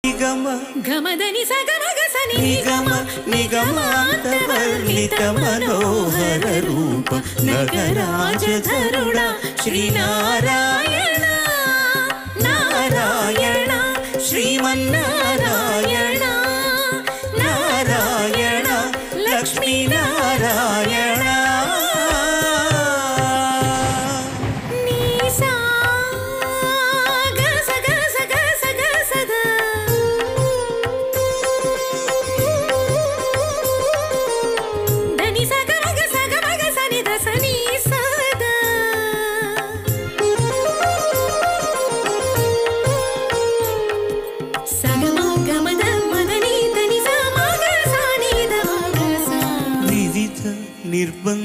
నిగమ గమదని సగమగసని నిగమ నిగమాంతవర్ణిత మనోహర రూప నగరాజధరుడా శ్రీనారాయణ నారాయణ శ్రీమన్నారాయణ నారాయణ లక్ష్మీనారాయణ నిర్బంధ